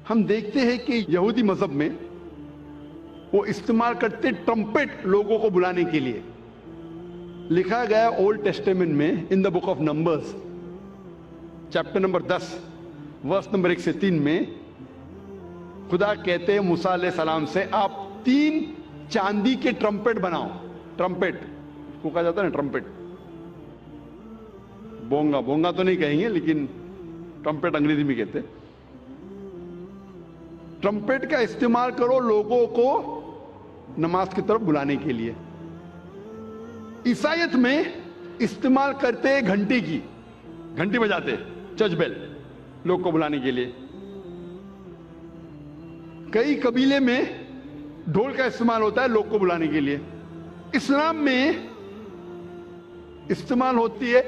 ہم دیکھتے ہیں کہ یہودی مذہب میں وہ استعمال کرتے ٹرمپٹ لوگوں کو بلانے کے لیے. لکھا گیا اولڈ ٹیسٹیمنٹ میں in the book of numbers chapter number 10 verse number 1 سے 3 میں خدا کہتے ہیں موسیٰ علیہ السلام سے آپ 3 چاندی کے ٹرمپٹ بناؤ. ٹرمپٹ کو کہا جاتا ہے نا, ٹرمپٹ. بونگا بونگا تو نہیں کہیں گے لیکن ٹرمپٹ انگریزی میں کہتے ہیں. ٹرمپٹ کا استعمال کرو لوگوں کو نماز کی طرف بلانے کے لیے. عیسائیت میں استعمال کرتے گھنٹی کی, گھنٹی بجاتے چرچ بیل لوگ کو بلانے کے لیے. کئی قبیلے میں ڈھول کا استعمال ہوتا ہے لوگ کو بلانے کے لیے. اسلام میں استعمال ہوتی ہے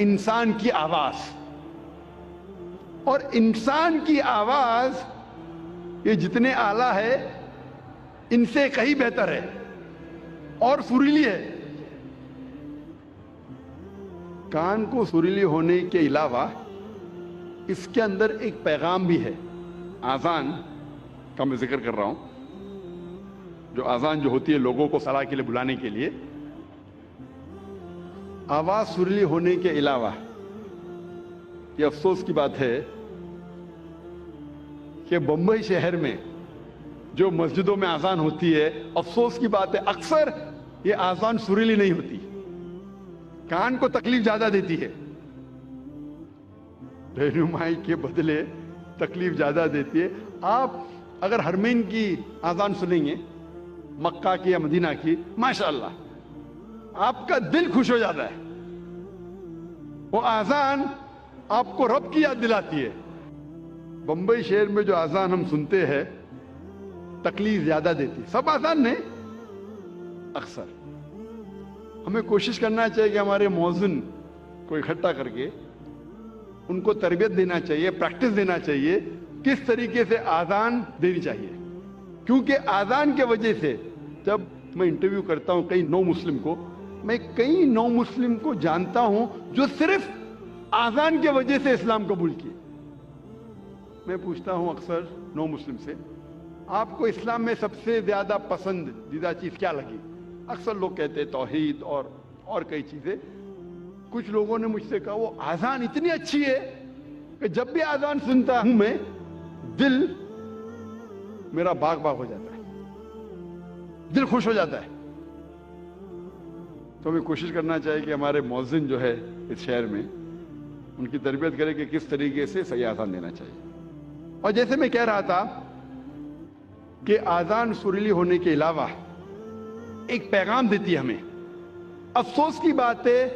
انسان کی آواز, اور انسان کی آواز یہ جتنے اعلیٰ ہے ان سے کہیں بہتر ہے اور سریلی ہے. کان کو سریلی ہونے کے علاوہ اس کے اندر ایک پیغام بھی ہے. آذان کا میں ذکر کر رہا ہوں, جو آذان جو ہوتی ہے لوگوں کو صلاح کے لیے بلانے کے لیے. آواز سریلی ہونے کے علاوہ یہ افسوس کی بات ہے کہ بمبئی شہر میں جو مسجدوں میں آذان ہوتی ہے, افسوس کی بات ہے اکثر یہ آذان سریلی نہیں ہوتی, کان کو تکلیف زیادہ دیتی ہے. رہنمائی کے بدلے تکلیف زیادہ دیتی ہے. آپ اگر حرمین کی آذان سنیں گے, مکہ کی یا مدینہ کی, ماشاءاللہ آپ کا دل خوش ہو جاتا ہے. وہ آذان آپ کو رب کی یاد دلاتی ہے. بمبئی شہر میں جو آذان ہم سنتے ہیں تکلیف زیادہ دیتی. سب آذان نہیں, اکثر. ہمیں کوشش کرنا چاہیے کہ ہمارے مؤذن کو اکٹھا کر کے ان کو تربیت دینا چاہیے, پریکٹس دینا چاہیے کس طریقے سے آذان دینی چاہیے. کیونکہ آذان کے وجہ سے جب میں انٹرویو کرتا ہوں کئی نو مسلم کو, میں کئی نو مسلم کو جانتا ہوں جو صرف آذان کے وجہ سے اسلام قبول کیے. میں پوچھتا ہوں اکثر نو مسلم سے, آپ کو اسلام میں سب سے زیادہ پسندیدہ چیز کیا لگی؟ اکثر لوگ کہتے ہیں توحید اور کئی چیزیں. کچھ لوگوں نے مجھ سے کہا وہ آذان اتنی اچھی ہے کہ جب بھی آذان سنتا ہوں میں دل میرا باغ باغ ہو جاتا ہے, دل خوش ہو جاتا ہے. تو ہمیں کوشش کرنا چاہیے کہ ہمارے مؤذن جو ہے اس شہر میں ان کی تربیت کرے کہ کس طریقے سے صحیح آذان دینا چاہیے. اور جیسے میں کہہ رہا تھا کہ آذان سریلی ہونے کے علاوہ ایک پیغام دیتی ہے ہمیں. افسوس کی بات ہے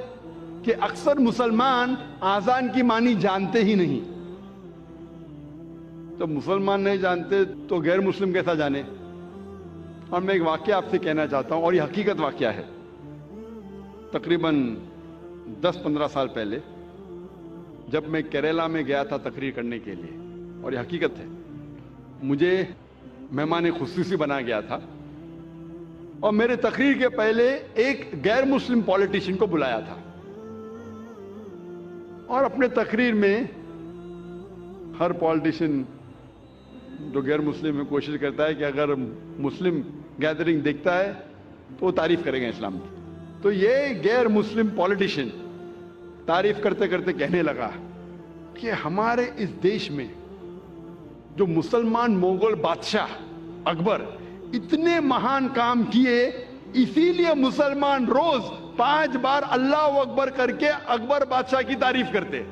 کہ اکثر مسلمان آذان کی معنی جانتے ہی نہیں. جب مسلمان نہیں جانتے تو غیر مسلم کیسا جانے. اور میں ایک واقعہ آپ سے کہنا چاہتا ہوں, اور یہ حقیقت واقعہ ہے. تقریباً 10-15 سال پہلے جب میں کیرلا میں گیا تھا تقریر کرنے کے لیے, اور یہ حقیقت ہے, مجھے مہمان خصوصی بنا گیا تھا, اور میرے تقریر کے پہلے ایک غیر مسلم پولیٹیشین کو بلایا تھا. اور اپنے تقریر میں ہر پولیٹیشین جو غیر مسلم ہے کوشش کرتا ہے کہ اگر مسلم گیدرنگ دیکھتا ہے تو وہ تعریف کرے گا اسلام کی. تو یہ غیر مسلم پولیٹیشین تعریف کرتے کرتے کہنے لگا کہ ہمارے اس دیش میں جو مسلمان مغل بادشاہ اکبر اتنے مہان کام کیے, اسی لیے مسلمان روز 5 بار اللہ اکبر کر کے اکبر بادشاہ کی تعریف کرتے.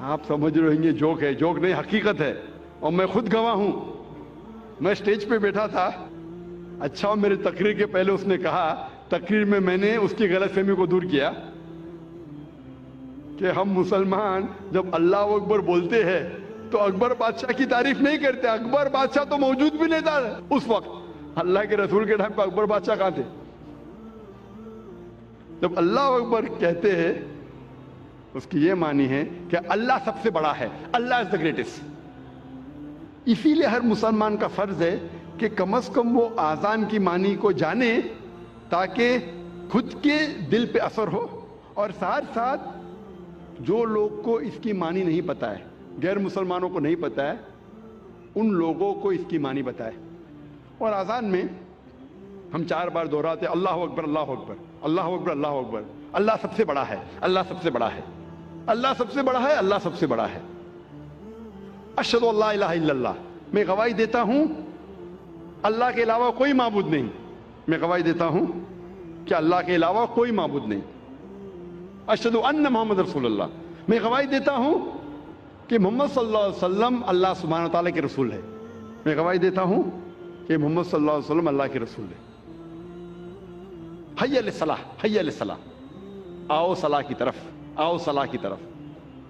آپ سمجھ رہے ہیں جوک ہے, جوک نہیں حقیقت ہے, اور میں خود گواہ ہوں. میں سٹیج پہ بیٹھا تھا, اچھا میرے تقریر کے پہلے اس نے کہا, تقریر میں نے اس کی غلط فہمی کو دور کیا کہ ہم مسلمان جب اللہ اکبر بولتے ہیں تو اکبر بادشاہ کی تعریف نہیں کرتے. اکبر بادشاہ تو موجود بھی نہیں تھا اس وقت, اللہ کے رسول کے ٹائم پہ اکبر بادشاہ کہاں تھے. جب اللہ اکبر کہتے ہیں اس کی یہ معنی ہے کہ اللہ سب سے بڑا ہے, اللہ از دا گریٹسٹ. اسی لیے ہر مسلمان کا فرض ہے کہ کم از کم وہ آذان کی معنی کو جانے تاکہ خود کے دل پہ اثر ہو, اور ساتھ ساتھ جو لوگ کو اس کی معنی نہیں پتا ہے، غیر مسلمانوں کو نہیں پتا ہے، ان لوگوں کو اس کی معنی بتائے۔ اور اذان میں ہم 4 بار دہراتے اللہ اکبر اللہ اکبر اللہ اکبر اللہ اکبر، اللہ سب سے بڑا ہے، اللہ سب سے بڑا ہے، اللہ سب سے بڑا ہے، اللہ سب سے بڑا ہے۔ اشہد ان لا الہ الا اللہ، میں گواہی دیتا ہوں اللہ کے علاوہ کوئی معبود نہیں، میں گواہی دیتا ہوں کہ اللہ کے علاوہ کوئی معبود نہیں۔ اشہد ان محمد رسول اللہ، میں گواہی دیتا ہوں کہ محمد صلی اللہ علیہ وسلم اللہ سبحانہ تعالیٰ کے رسول ہے، میں گواہی دیتا ہوں کہ محمد صلی اللہ علیہ وسلم اللہ کے رسول ہے۔ حی علی الصلاح، حی علی الصلاح، آؤ صلاح کی طرف، آؤ صلاح کی طرف۔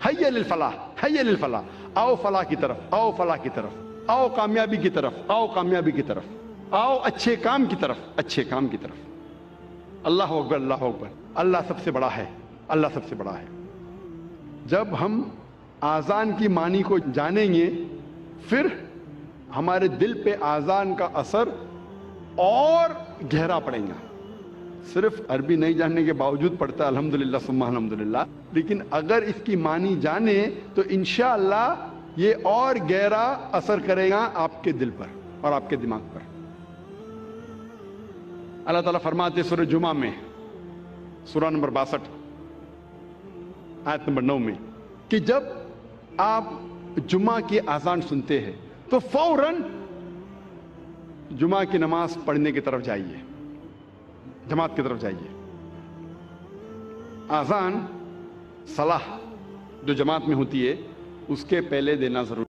حی علی الفلاح، حی علی الفلاح، آؤ فلاح کی طرف، آؤ فلاح کی طرف، آؤ کامیابی کی طرف، آؤ کامیابی کی طرف، آؤ اچھے کام کی طرف، اچھے کام کی طرف۔ اللہ اکبر اللہ اکبر، اللہ سب سے بڑا ہے، اللہ سب سے بڑا ہے۔ جب ہم آذان کی معنی کو جانیں گے، پھر ہمارے دل پہ آذان کا اثر اور گہرا پڑے گا۔ صرف عربی نہیں جاننے کے باوجود پڑھتا ہے الحمدللہ ثم الحمدللہ، لیکن اگر اس کی معنی جانے تو انشاءاللہ یہ اور گہرا اثر کرے گا آپ کے دل پر اور آپ کے دماغ پر۔ اللہ تعالیٰ فرماتے سورہ جمعہ میں، سورہ نمبر 62 آیت نمبر 9 میں، کہ جب آپ جمعہ کی اذان سنتے ہیں تو فوراً جمعہ کی نماز پڑھنے کی طرف جائیے، جماعت کی طرف جائیے۔ اذان صلاح جو جماعت میں ہوتی ہے اس کے پہلے دینا ضروری